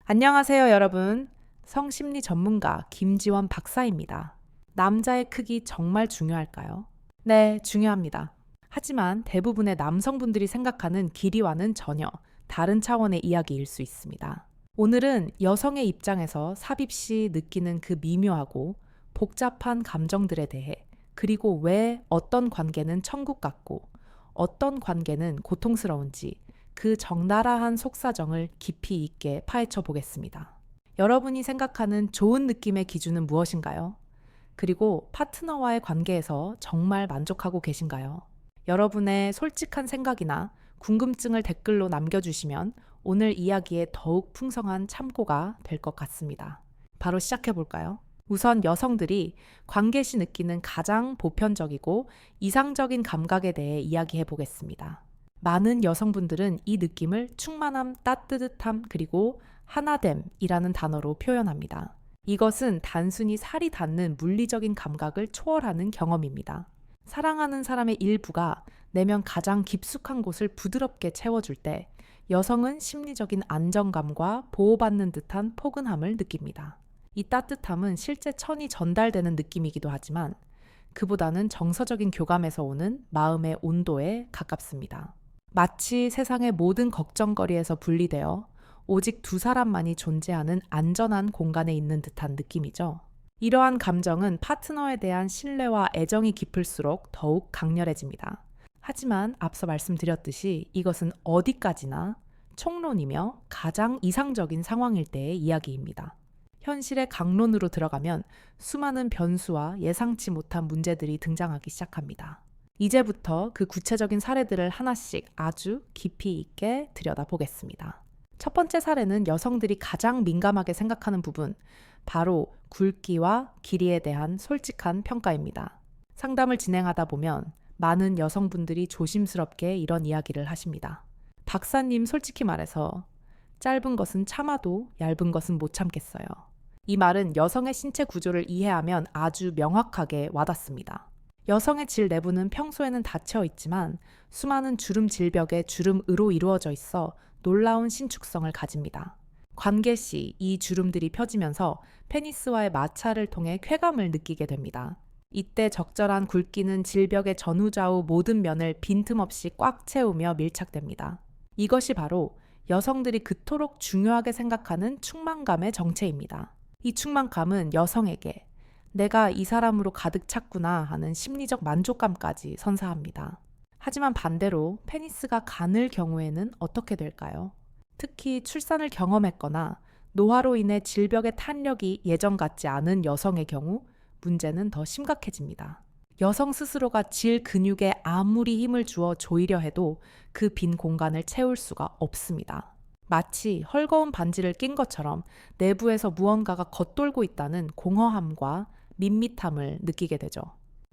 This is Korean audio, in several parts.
안녕하세요, 여러분. 성심리 전문가 김지원 박사입니다. 남자의 크기 정말 중요할까요? 네, 중요합니다. 하지만 대부분의 남성분들이 생각하는 길이와는 전혀 다른 차원의 이야기일 수 있습니다. 오늘은 여성의 입장에서 삽입시 느끼는 그 미묘하고 복잡한 감정들에 대해, 그리고 왜 어떤 관계는 천국 같고 어떤 관계는 고통스러운지 그 적나라한 속사정을 깊이 있게 파헤쳐 보겠습니다. 여러분이 생각하는 좋은 느낌의 기준은 무엇인가요? 그리고 파트너와의 관계에서 정말 만족하고 계신가요? 여러분의 솔직한 생각이나 궁금증을 댓글로 남겨주시면 오늘 이야기에 더욱 풍성한 참고가 될 것 같습니다. 바로 시작해 볼까요? 우선 여성들이 관계 시 느끼는 가장 보편적이고 이상적인 감각에 대해 이야기해 보겠습니다. 많은 여성분들은 이 느낌을 충만함, 따뜻함, 그리고 하나됨이라는 단어로 표현합니다. 이것은 단순히 살이 닿는 물리적인 감각을 초월하는 경험입니다. 사랑하는 사람의 일부가 내면 가장 깊숙한 곳을 부드럽게 채워줄 때 여성은 심리적인 안정감과 보호받는 듯한 포근함을 느낍니다. 이 따뜻함은 실제 천이 전달되는 느낌이기도 하지만 그보다는 정서적인 교감에서 오는 마음의 온도에 가깝습니다. 마치 세상의 모든 걱정거리에서 분리되어 오직 두 사람만이 존재하는 안전한 공간에 있는 듯한 느낌이죠. 이러한 감정은 파트너에 대한 신뢰와 애정이 깊을수록 더욱 강렬해집니다. 하지만 앞서 말씀드렸듯이 이것은 어디까지나 총론이며 가장 이상적인 상황일 때의 이야기입니다. 현실의 강론으로 들어가면 수많은 변수와 예상치 못한 문제들이 등장하기 시작합니다. 이제부터 그 구체적인 사례들을 하나씩 아주 깊이 있게 들여다보겠습니다. 첫 번째 사례는 여성들이 가장 민감하게 생각하는 부분, 바로 굵기와 길이에 대한 솔직한 평가입니다. 상담을 진행하다 보면 많은 여성분들이 조심스럽게 이런 이야기를 하십니다. 박사님, 솔직히 말해서 짧은 것은 참아도 얇은 것은 못 참겠어요. 이 말은 여성의 신체 구조를 이해하면 아주 명확하게 와닿습니다. 여성의 질 내부는 평소에는 닫혀 있지만 수많은 주름 질벽의 주름으로 이루어져 있어 놀라운 신축성을 가집니다. 관계 시 이 주름들이 펴지면서 페니스와의 마찰을 통해 쾌감을 느끼게 됩니다. 이때 적절한 굵기는 질벽의 전후좌우 모든 면을 빈틈없이 꽉 채우며 밀착됩니다. 이것이 바로 여성들이 그토록 중요하게 생각하는 충만감의 정체입니다. 이 충만감은 여성에게 내가 이 사람으로 가득 찼구나 하는 심리적 만족감까지 선사합니다. 하지만 반대로 페니스가 가늘 경우에는 어떻게 될까요? 특히 출산을 경험했거나 노화로 인해 질벽의 탄력이 예전 같지 않은 여성의 경우 문제는 더 심각해집니다. 여성 스스로가 질 근육에 아무리 힘을 주어 조이려 해도 그 빈 공간을 채울 수가 없습니다. 마치 헐거운 반지를 낀 것처럼 내부에서 무언가가 겉돌고 있다는 공허함과 밋밋함을 느끼게 되죠.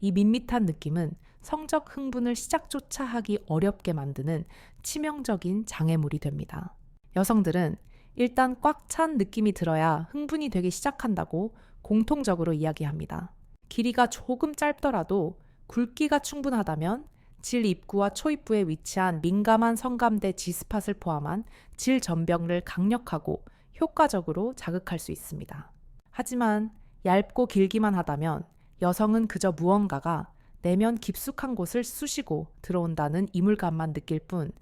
이 밋밋한 느낌은 성적 흥분을 시작조차 하기 어렵게 만드는 치명적인 장애물이 됩니다. 여성들은 일단 꽉 찬 느낌이 들어야 흥분이 되기 시작한다고 공통적으로 이야기합니다. 길이가 조금 짧더라도 굵기가 충분하다면 질 입구와 초입부에 위치한 민감한 성감대 G스팟을 포함한 질 전벽을 강력하고 효과적으로 자극할 수 있습니다. 하지만 얇고 길기만 하다면 여성은 그저 무언가가 내면 깊숙한 곳을 쑤시고 들어온다는 이물감만 느낄 뿐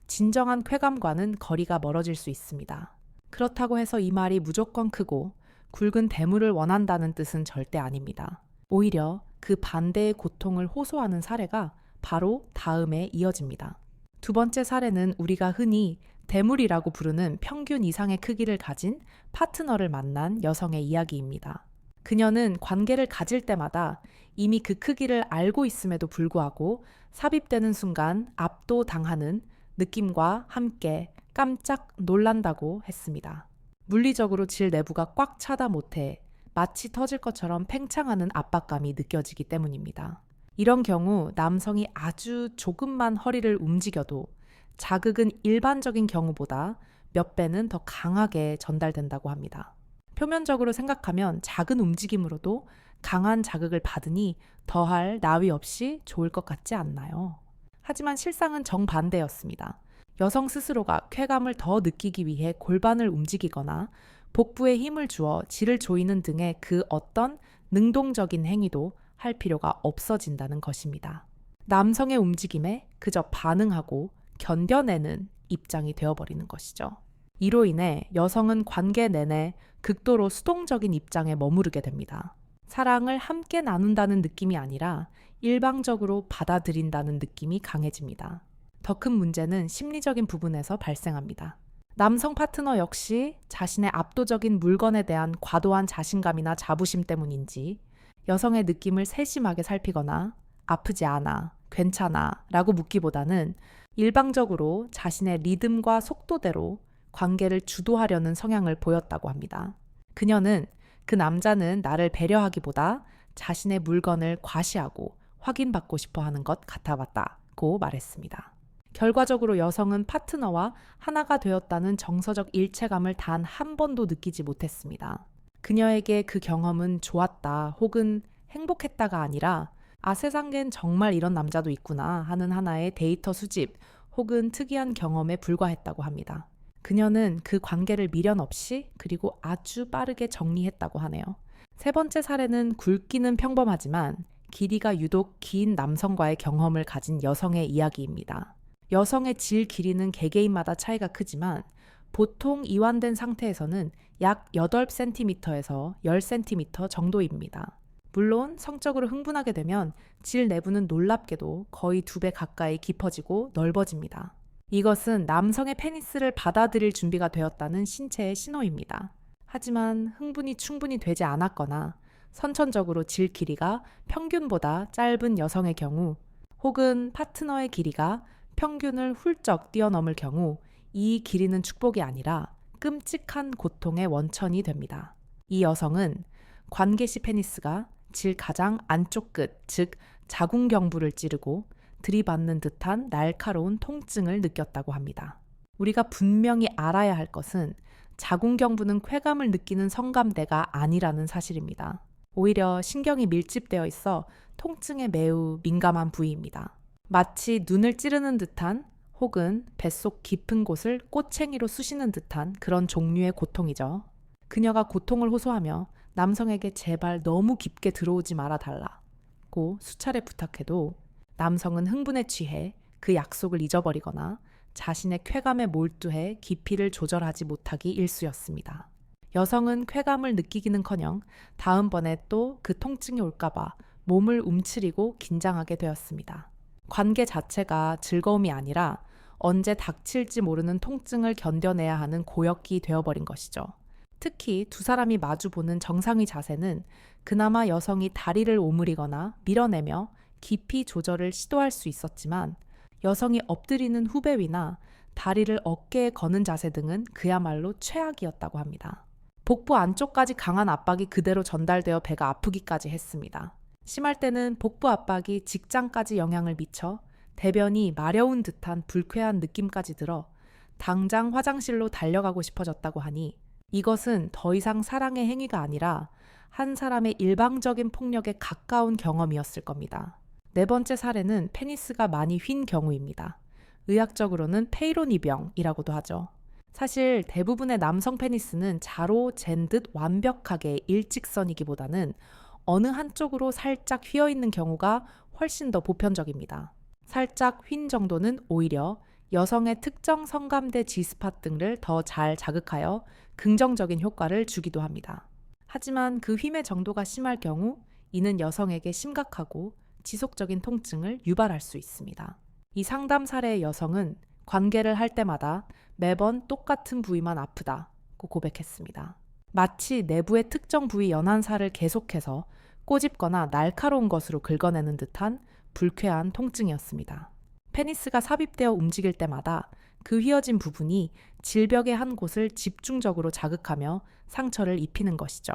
진정한 쾌감과는 거리가 멀어질 수 있습니다. 그렇다고 해서 이 말이 무조건 크고 굵은 대물을 원한다는 뜻은 절대 아닙니다. 오히려 그 반대의 고통을 호소하는 사례가 바로 다음에 이어집니다. 두 번째 사례는 우리가 흔히 대물이라고 부르는 평균 이상의 크기를 가진 파트너를 만난 여성의 이야기입니다. 그녀는 관계를 가질 때마다 이미 그 크기를 알고 있음에도 불구하고 삽입되는 순간 압도당하는 느낌과 함께 깜짝 놀란다고 했습니다. 물리적으로 질 내부가 꽉 차다 못해 마치 터질 것처럼 팽창하는 압박감이 느껴지기 때문입니다. 이런 경우 남성이 아주 조금만 허리를 움직여도 자극은 일반적인 경우보다 몇 배는 더 강하게 전달된다고 합니다. 표면적으로 생각하면 작은 움직임으로도 강한 자극을 받으니 더할 나위 없이 좋을 것 같지 않나요? 하지만 실상은 정반대였습니다. 여성 스스로가 쾌감을 더 느끼기 위해 골반을 움직이거나 복부에 힘을 주어 질을 조이는 등의 그 어떤 능동적인 행위도 할 필요가 없어진다는 것입니다. 남성의 움직임에 그저 반응하고 견뎌내는 입장이 되어버리는 것이죠. 이로 인해 여성은 관계 내내 극도로 수동적인 입장에 머무르게 됩니다. 사랑을 함께 나눈다는 느낌이 아니라 일방적으로 받아들인다는 느낌이 강해집니다. 더 큰 문제는 심리적인 부분에서 발생합니다. 남성 파트너 역시 자신의 압도적인 물건에 대한 과도한 자신감이나 자부심 때문인지 여성의 느낌을 세심하게 살피거나 아프지 않아, 괜찮아 라고 묻기보다는 일방적으로 자신의 리듬과 속도대로 관계를 주도하려는 성향을 보였다고 합니다. 그녀는 그 남자는 나를 배려하기보다 자신의 물건을 과시하고 확인받고 싶어 하는 것 같아봤다고 말했습니다. 결과적으로 여성은 파트너와 하나가 되었다는 정서적 일체감을 단 한 번도 느끼지 못했습니다. 그녀에게 그 경험은 좋았다 혹은 행복했다가 아니라 세상엔 정말 이런 남자도 있구나 하는 하나의 데이터 수집 혹은 특이한 경험에 불과했다고 합니다. 그녀는 그 관계를 미련 없이 그리고 아주 빠르게 정리했다고 하네요. 세 번째 사례는 굵기는 평범하지만 길이가 유독 긴 남성과의 경험을 가진 여성의 이야기입니다. 여성의 질 길이는 개개인마다 차이가 크지만 보통 이완된 상태에서는 약 8cm에서 10cm 정도입니다. 물론 성적으로 흥분하게 되면 질 내부는 놀랍게도 거의 2배 가까이 깊어지고 넓어집니다. 이것은 남성의 페니스를 받아들일 준비가 되었다는 신체의 신호입니다. 하지만 흥분이 충분히 되지 않았거나 선천적으로 질 길이가 평균보다 짧은 여성의 경우 혹은 파트너의 길이가 평균을 훌쩍 뛰어넘을 경우 이 길이는 축복이 아니라 끔찍한 고통의 원천이 됩니다. 이 여성은 관계 시 페니스가 질 가장 안쪽 끝, 즉 자궁경부를 찌르고 들이받는 듯한 날카로운 통증을 느꼈다고 합니다. 우리가 분명히 알아야 할 것은 자궁경부는 쾌감을 느끼는 성감대가 아니라는 사실입니다. 오히려 신경이 밀집되어 있어 통증에 매우 민감한 부위입니다. 마치 눈을 찌르는 듯한 혹은 뱃속 깊은 곳을 꼬챙이로 쑤시는 듯한 그런 종류의 고통이죠. 그녀가 고통을 호소하며 남성에게 제발 너무 깊게 들어오지 말아 달라고 수차례 부탁해도 남성은 흥분에 취해 그 약속을 잊어버리거나 자신의 쾌감에 몰두해 깊이를 조절하지 못하기 일쑤였습니다. 여성은 쾌감을 느끼기는커녕 다음번에 또 그 통증이 올까봐 몸을 움츠리고 긴장하게 되었습니다. 관계 자체가 즐거움이 아니라 언제 닥칠지 모르는 통증을 견뎌내야 하는 고역이 되어버린 것이죠. 특히 두 사람이 마주보는 정상의 자세는 그나마 여성이 다리를 오므리거나 밀어내며 깊이 조절을 시도할 수 있었지만 여성이 엎드리는 후배 위나 다리를 어깨에 거는 자세 등은 그야말로 최악이었다고 합니다. 복부 안쪽까지 강한 압박이 그대로 전달되어 배가 아프기까지 했습니다. 심할 때는 복부 압박이 직장까지 영향을 미쳐 대변이 마려운 듯한 불쾌한 느낌까지 들어 당장 화장실로 달려가고 싶어졌다고 하니 이것은 더 이상 사랑의 행위가 아니라 한 사람의 일방적인 폭력에 가까운 경험이었을 겁니다. 네 번째 사례는 페니스가 많이 휜 경우입니다. 의학적으로는 페이로니병이라고도 하죠. 사실 대부분의 남성 페니스는 자로 잰 듯 완벽하게 일직선이기보다는 어느 한쪽으로 살짝 휘어있는 경우가 훨씬 더 보편적입니다. 살짝 휜 정도는 오히려 여성의 특정 성감대 G스팟 등을 더 잘 자극하여 긍정적인 효과를 주기도 합니다. 하지만 그 휨의 정도가 심할 경우 이는 여성에게 심각하고 지속적인 통증을 유발할 수 있습니다. 이 상담 사례의 여성은 관계를 할 때마다 매번 똑같은 부위만 아프다고 고백했습니다. 마치 내부의 특정 부위 연한살을 계속해서 꼬집거나 날카로운 것으로 긁어내는 듯한 불쾌한 통증이었습니다. 페니스가 삽입되어 움직일 때마다 그 휘어진 부분이 질벽의 한 곳을 집중적으로 자극하며 상처를 입히는 것이죠.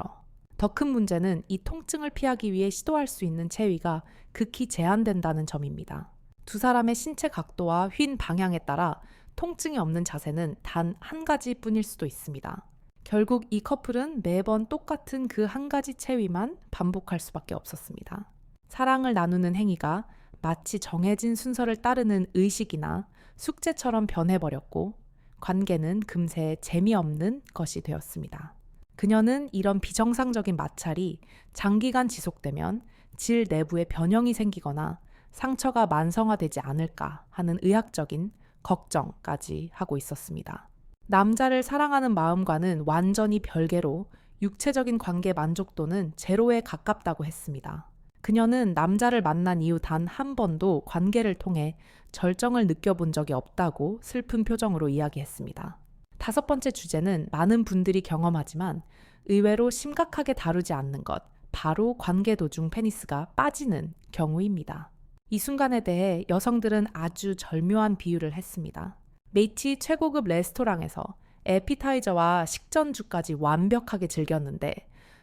더 큰 문제는 이 통증을 피하기 위해 시도할 수 있는 체위가 극히 제한된다는 점입니다. 두 사람의 신체 각도와 휜 방향에 따라 통증이 없는 자세는 단 한 가지뿐일 수도 있습니다. 결국 이 커플은 매번 똑같은 그 한 가지 체위만 반복할 수밖에 없었습니다. 사랑을 나누는 행위가 마치 정해진 순서를 따르는 의식이나 숙제처럼 변해버렸고 관계는 금세 재미없는 것이 되었습니다. 그녀는 이런 비정상적인 마찰이 장기간 지속되면 질 내부에 변형이 생기거나 상처가 만성화되지 않을까 하는 의학적인 걱정까지 하고 있었습니다. 남자를 사랑하는 마음과는 완전히 별개로 육체적인 관계 만족도는 제로에 가깝다고 했습니다. 그녀는 남자를 만난 이후 단 한 번도 관계를 통해 절정을 느껴본 적이 없다고 슬픈 표정으로 이야기했습니다. 5번째 주제는 많은 분들이 경험하지만 의외로 심각하게 다루지 않는 것, 바로 관계 도중 페니스가 빠지는 경우입니다. 이 순간에 대해 여성들은 아주 절묘한 비유를 했습니다. 메이치 최고급 레스토랑에서 에피타이저와 식전주까지 완벽하게 즐겼는데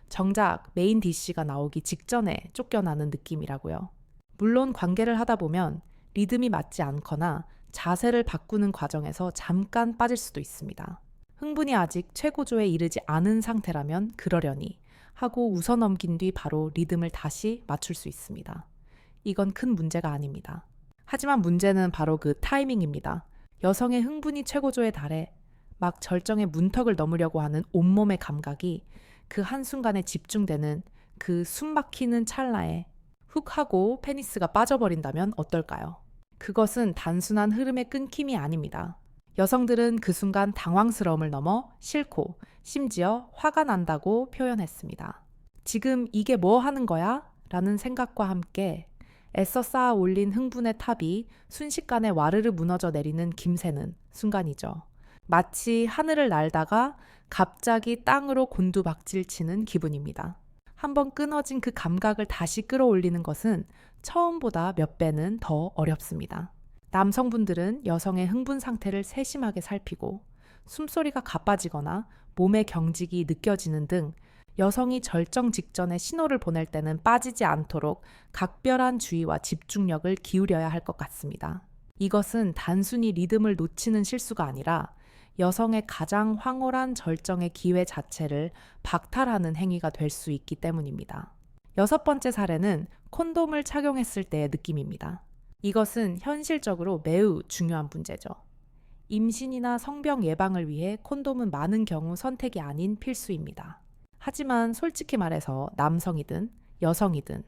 정작 메인 디쉬가 나오기 직전에 쫓겨나는 느낌이라고요. 물론 관계를 하다 보면 리듬이 맞지 않거나 자세를 바꾸는 과정에서 잠깐 빠질 수도 있습니다. 흥분이 아직 최고조에 이르지 않은 상태라면 그러려니 하고 웃어넘긴 뒤 바로 리듬을 다시 맞출 수 있습니다. 이건 큰 문제가 아닙니다. 하지만 문제는 바로 그 타이밍입니다. 여성의 흥분이 최고조에 달해 막 절정의 문턱을 넘으려고 하는 온몸의 감각이 그 한순간에 집중되는 그 숨막히는 찰나에 훅 하고 페니스가 빠져버린다면 어떨까요? 그것은 단순한 흐름의 끊김이 아닙니다. 여성들은 그 순간 당황스러움을 넘어 싫고 심지어 화가 난다고 표현했습니다. 지금 이게 뭐 하는 거야? 라는 생각과 함께 애써 쌓아 올린 흥분의 탑이 순식간에 와르르 무너져 내리는 김새는 순간이죠. 마치 하늘을 날다가 갑자기 땅으로 곤두박질 치는 기분입니다. 한번 끊어진 그 감각을 다시 끌어올리는 것은 처음보다 몇 배는 더 어렵습니다. 남성분들은 여성의 흥분 상태를 세심하게 살피고 숨소리가 가빠지거나 몸의 경직이 느껴지는 등 여성이 절정 직전에 신호를 보낼 때는 빠지지 않도록 각별한 주의와 집중력을 기울여야 할 것 같습니다. 이것은 단순히 리듬을 놓치는 실수가 아니라 여성의 가장 황홀한 절정의 기회 자체를 박탈하는 행위가 될 수 있기 때문입니다. 6번째 사례는 콘돔을 착용했을 때의 느낌입니다. 이것은 현실적으로 매우 중요한 문제죠. 임신이나 성병 예방을 위해 콘돔은 많은 경우 선택이 아닌 필수입니다. 하지만 솔직히 말해서 남성이든 여성이든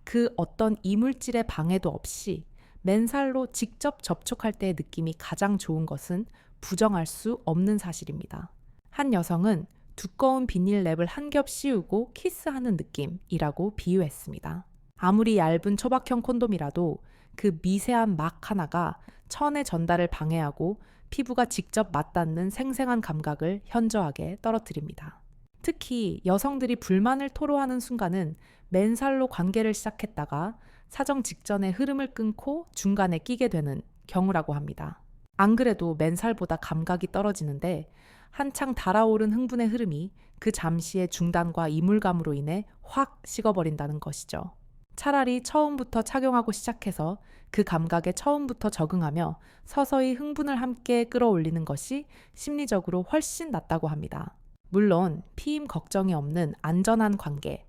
그 어떤 이물질의 방해도 없이 맨살로 직접 접촉할 때의 느낌이 가장 좋은 것은 부정할 수 없는 사실입니다. 한 여성은 두꺼운 비닐랩을 한 겹 씌우고 키스하는 느낌이라고 비유했습니다. 아무리 얇은 초박형 콘돔이라도 그 미세한 막 하나가 천의 전달을 방해하고 피부가 직접 맞닿는 생생한 감각을 현저하게 떨어뜨립니다. 특히 여성들이 불만을 토로하는 순간은 맨살로 관계를 시작했다가 사정 직전에 흐름을 끊고 중간에 끼게 되는 경우라고 합니다. 안 그래도 맨살보다 감각이 떨어지는데 한창 달아오른 흥분의 흐름이 그 잠시의 중단과 이물감으로 인해 확 식어버린다는 것이죠. 차라리 처음부터 착용하고 시작해서 그 감각에 처음부터 적응하며 서서히 흥분을 함께 끌어올리는 것이 심리적으로 훨씬 낫다고 합니다. 물론 피임 걱정이 없는 안전한 관계,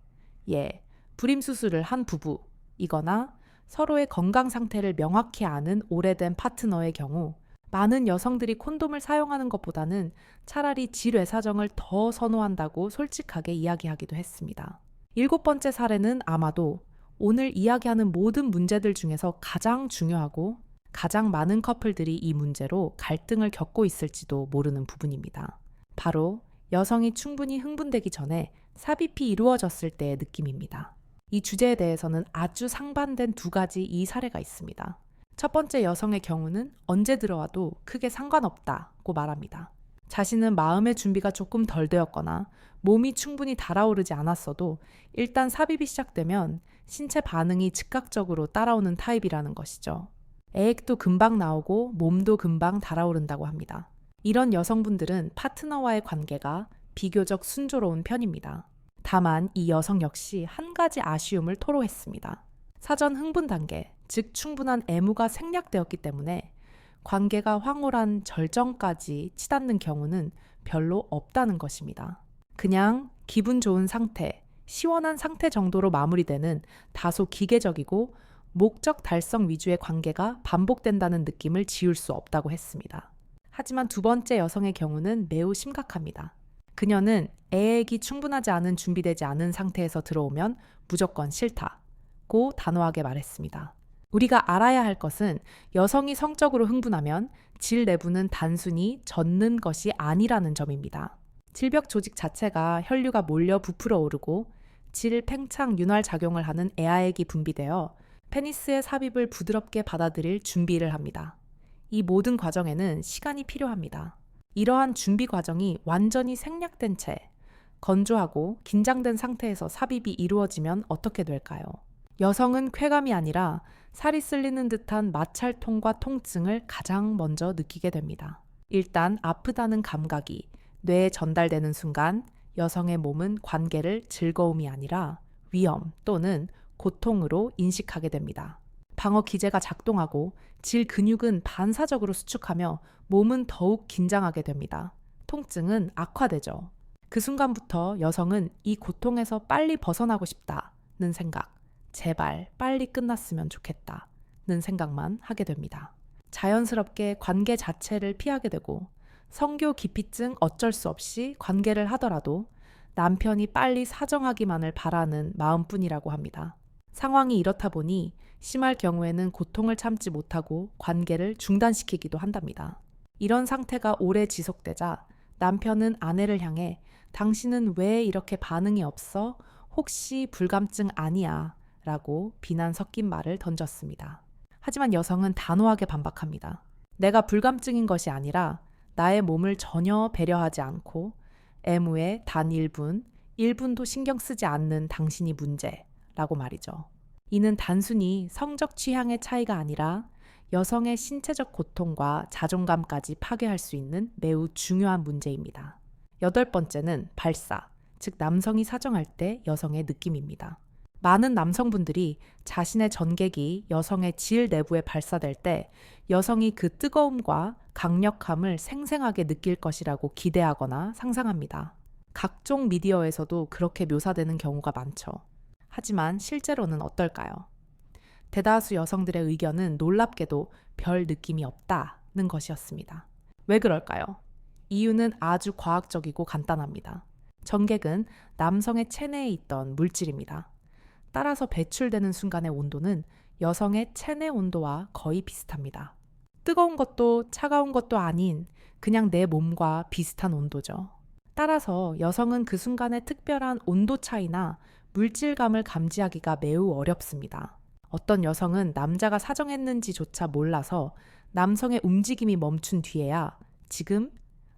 불임 수술을 한 부부이거나 서로의 건강 상태를 명확히 아는 오래된 파트너의 경우 많은 여성들이 콘돔을 사용하는 것보다는 차라리 질외사정을 더 선호한다고 솔직하게 이야기하기도 했습니다. 7번째 사례는 아마도 오늘 이야기하는 모든 문제들 중에서 가장 중요하고 가장 많은 커플들이 이 문제로 갈등을 겪고 있을지도 모르는 부분입니다. 바로 여성이 충분히 흥분되기 전에 삽입이 이루어졌을 때의 느낌입니다. 이 주제에 대해서는 아주 상반된 2가지 이 사례가 있습니다. 첫 번째 여성의 경우는 언제 들어와도 크게 상관없다고 말합니다. 자신은 마음의 준비가 조금 덜 되었거나 몸이 충분히 달아오르지 않았어도 일단 삽입이 시작되면 신체 반응이 즉각적으로 따라오는 타입이라는 것이죠. 애액도 금방 나오고 몸도 금방 달아오른다고 합니다. 이런 여성분들은 파트너와의 관계가 비교적 순조로운 편입니다. 다만 이 여성 역시 한 가지 아쉬움을 토로했습니다. 사전 흥분 단계, 즉 충분한 애무가 생략되었기 때문에 관계가 황홀한 절정까지 치닫는 경우는 별로 없다는 것입니다. 그냥 기분 좋은 상태, 시원한 상태 정도로 마무리되는 다소 기계적이고 목적 달성 위주의 관계가 반복된다는 느낌을 지울 수 없다고 했습니다. 하지만 두 번째 여성의 경우는 매우 심각합니다. 그녀는 애액이 충분하지 않은 준비되지 않은 상태에서 들어오면 무조건 싫다고 단호하게 말했습니다. 우리가 알아야 할 것은 여성이 성적으로 흥분하면 질 내부는 단순히 젖는 것이 아니라는 점입니다. 질벽 조직 자체가 혈류가 몰려 부풀어 오르고 질 팽창 윤활 작용을 하는 애아액이 분비되어 페니스의 삽입을 부드럽게 받아들일 준비를 합니다. 이 모든 과정에는 시간이 필요합니다. 이러한 준비 과정이 완전히 생략된 채 건조하고 긴장된 상태에서 삽입이 이루어지면 어떻게 될까요? 여성은 쾌감이 아니라 살이 쓸리는 듯한 마찰통과 통증을 가장 먼저 느끼게 됩니다. 일단 아프다는 감각이 뇌에 전달되는 순간 여성의 몸은 관계를 즐거움이 아니라 위험 또는 고통으로 인식하게 됩니다. 방어 기제가 작동하고 질 근육은 반사적으로 수축하며 몸은 더욱 긴장하게 됩니다. 통증은 악화되죠. 그 순간부터 여성은 이 고통에서 빨리 벗어나고 싶다는 생각, 제발 빨리 끝났으면 좋겠다는 생각만 하게 됩니다. 자연스럽게 관계 자체를 피하게 되고 성교 기피증 어쩔 수 없이 관계를 하더라도 남편이 빨리 사정하기만을 바라는 마음뿐이라고 합니다. 상황이 이렇다 보니 심할 경우에는 고통을 참지 못하고 관계를 중단시키기도 한답니다. 이런 상태가 오래 지속되자 남편은 아내를 향해 당신은 왜 이렇게 반응이 없어? 혹시 불감증 아니야? 라고 비난 섞인 말을 던졌습니다. 하지만 여성은 단호하게 반박합니다. 내가 불감증인 것이 아니라 나의 몸을 전혀 배려하지 않고 애무에 단 1분도 신경 쓰지 않는 당신이 문제라고 말이죠. 이는 단순히 성적 취향의 차이가 아니라 여성의 신체적 고통과 자존감까지 파괴할 수 있는 매우 중요한 문제입니다. 8번째는 발사, 즉 남성이 사정할 때 여성의 느낌입니다. 많은 남성분들이 자신의 전객이 여성의 질 내부에 발사될 때 여성이 그 뜨거움과 강력함을 생생하게 느낄 것이라고 기대하거나 상상합니다. 각종 미디어에서도 그렇게 묘사되는 경우가 많죠. 하지만 실제로는 어떨까요? 대다수 여성들의 의견은 놀랍게도 별 느낌이 없다는 것이었습니다. 왜 그럴까요? 이유는 아주 과학적이고 간단합니다. 전객은 남성의 체내에 있던 물질입니다. 따라서 배출되는 순간의 온도는 여성의 체내 온도와 거의 비슷합니다. 뜨거운 것도 차가운 것도 아닌 그냥 내 몸과 비슷한 온도죠. 따라서 여성은 그 순간의 특별한 온도 차이나 물질감을 감지하기가 매우 어렵습니다. 어떤 여성은 남자가 사정했는지조차 몰라서 남성의 움직임이 멈춘 뒤에야 지금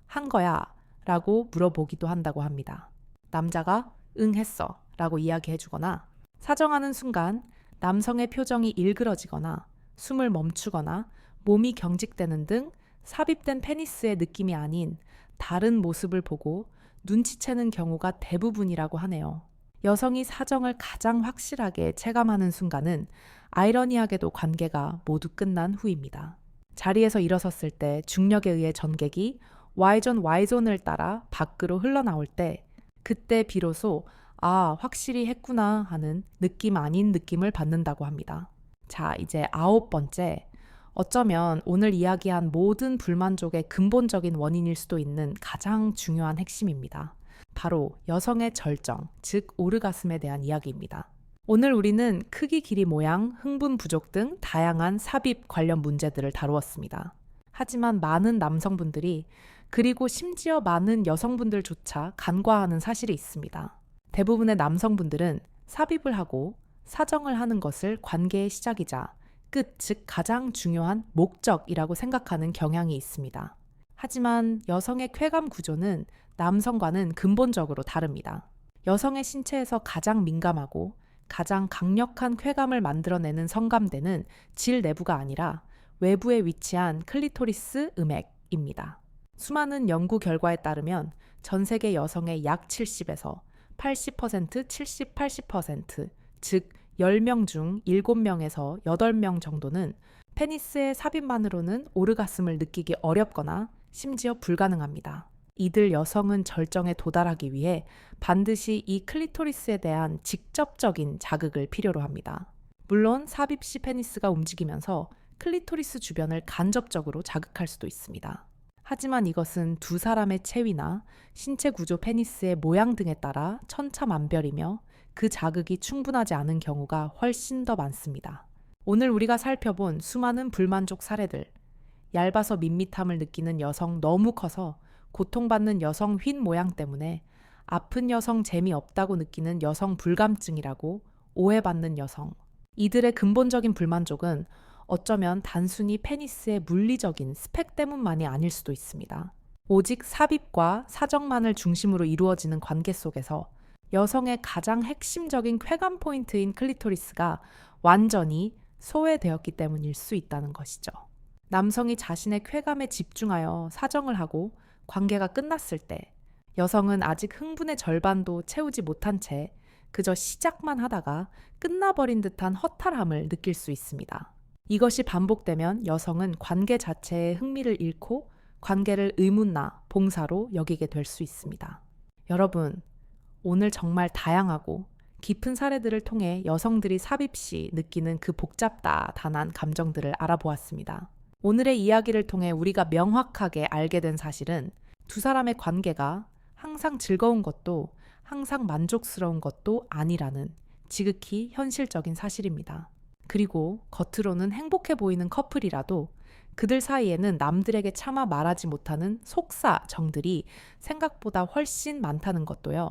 한 거야 라고 물어보기도 한다고 합니다. 남자가 응 했어 라고 이야기해주거나 사정하는 순간 남성의 표정이 일그러지거나 숨을 멈추거나 몸이 경직되는 등 삽입된 페니스의 느낌이 아닌 다른 모습을 보고 눈치채는 경우가 대부분이라고 하네요. 여성이 사정을 가장 확실하게 체감하는 순간은 아이러니하게도 관계가 모두 끝난 후입니다. 자리에서 일어섰을 때 중력에 의해 전객이 Y존 Y존을 따라 밖으로 흘러나올 때 그때 비로소 아, 확실히 했구나 하는 느낌 아닌 느낌을 받는다고 합니다. 자, 이제 9번째. 어쩌면 오늘 이야기한 모든 불만족의 근본적인 원인일 수도 있는 가장 중요한 핵심입니다. 바로 여성의 절정, 즉 오르가슴에 대한 이야기입니다. 오늘 우리는 크기, 길이, 모양, 흥분 부족 등 다양한 삽입 관련 문제들을 다루었습니다. 하지만 많은 남성분들이 그리고 심지어 많은 여성분들조차 간과하는 사실이 있습니다. 대부분의 남성분들은 삽입을 하고 사정을 하는 것을 관계의 시작이자 끝, 즉 가장 중요한 목적이라고 생각하는 경향이 있습니다. 하지만 여성의 쾌감 구조는 남성과는 근본적으로 다릅니다. 여성의 신체에서 가장 민감하고 가장 강력한 쾌감을 만들어내는 성감대는 질 내부가 아니라 외부에 위치한 클리토리스 음액입니다. 수많은 연구 결과에 따르면 전 세계 여성의 약 70에서 80%, 70, 80%, 즉 10명 중 7명에서 8명 정도는 페니스의 삽입만으로는 오르가슴을 느끼기 어렵거나 심지어 불가능합니다. 이들 여성은 절정에 도달하기 위해 반드시 이 클리토리스에 대한 직접적인 자극을 필요로 합니다. 물론 삽입 시 페니스가 움직이면서 클리토리스 주변을 간접적으로 자극할 수도 있습니다. 하지만 이것은 두 사람의 체위나 신체 구조 페니스의 모양 등에 따라 천차만별이며 그 자극이 충분하지 않은 경우가 훨씬 더 많습니다. 오늘 우리가 살펴본 수많은 불만족 사례들, 얇아서 밋밋함을 느끼는 여성 너무 커서 고통받는 여성 휜 모양 때문에 아픈 여성 재미없다고 느끼는 여성 불감증이라고 오해받는 여성, 이들의 근본적인 불만족은 어쩌면 단순히 페니스의 물리적인 스펙 때문만이 아닐 수도 있습니다. 오직 삽입과 사정만을 중심으로 이루어지는 관계 속에서 여성의 가장 핵심적인 쾌감 포인트인 클리토리스가 완전히 소외되었기 때문일 수 있다는 것이죠. 남성이 자신의 쾌감에 집중하여 사정을 하고 관계가 끝났을 때 여성은 아직 흥분의 절반도 채우지 못한 채 그저 시작만 하다가 끝나버린 듯한 허탈함을 느낄 수 있습니다. 이것이 반복되면 여성은 관계 자체의 흥미를 잃고 관계를 의문나 봉사로 여기게 될 수 있습니다. 여러분, 오늘 정말 다양하고 깊은 사례들을 통해 여성들이 삽입 시 느끼는 그 복잡다 단한 감정들을 알아보았습니다. 오늘의 이야기를 통해 우리가 명확하게 알게 된 사실은 두 사람의 관계가 항상 즐거운 것도 항상 만족스러운 것도 아니라는 지극히 현실적인 사실입니다. 그리고 겉으로는 행복해 보이는 커플이라도 그들 사이에는 남들에게 차마 말하지 못하는 속사정들이 생각보다 훨씬 많다는 것도요.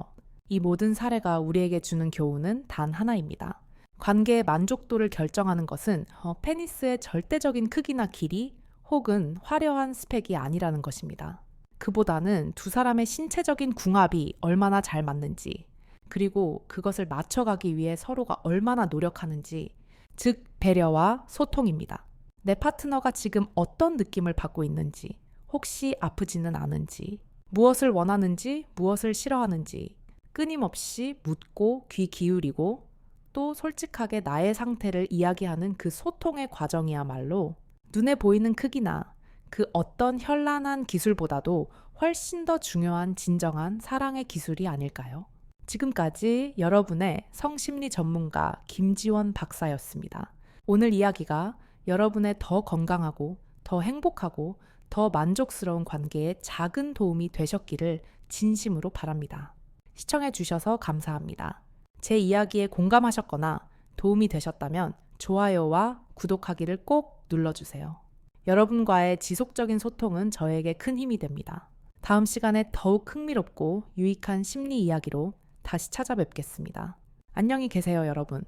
이 모든 사례가 우리에게 주는 교훈은 단 하나입니다. 관계의 만족도를 결정하는 것은 페니스의 절대적인 크기나 길이 혹은 화려한 스펙이 아니라는 것입니다. 그보다는 두 사람의 신체적인 궁합이 얼마나 잘 맞는지, 그리고 그것을 맞춰가기 위해 서로가 얼마나 노력하는지, 즉 배려와 소통입니다. 내 파트너가 지금 어떤 느낌을 받고 있는지, 혹시 아프지는 않은지, 무엇을 원하는지, 무엇을 싫어하는지 끊임없이 묻고 귀 기울이고 또 솔직하게 나의 상태를 이야기하는 그 소통의 과정이야말로 눈에 보이는 크기나 그 어떤 현란한 기술보다도 훨씬 더 중요한 진정한 사랑의 기술이 아닐까요? 지금까지 여러분의 성심리 전문가 김지원 박사였습니다. 오늘 이야기가 여러분의 더 건강하고 더 행복하고 더 만족스러운 관계에 작은 도움이 되셨기를 진심으로 바랍니다. 시청해 주셔서 감사합니다. 제 이야기에 공감하셨거나 도움이 되셨다면 좋아요와 구독하기를 꼭 눌러주세요. 여러분과의 지속적인 소통은 저에게 큰 힘이 됩니다. 다음 시간에 더욱 흥미롭고 유익한 심리 이야기로 다시 찾아뵙겠습니다. 안녕히 계세요, 여러분.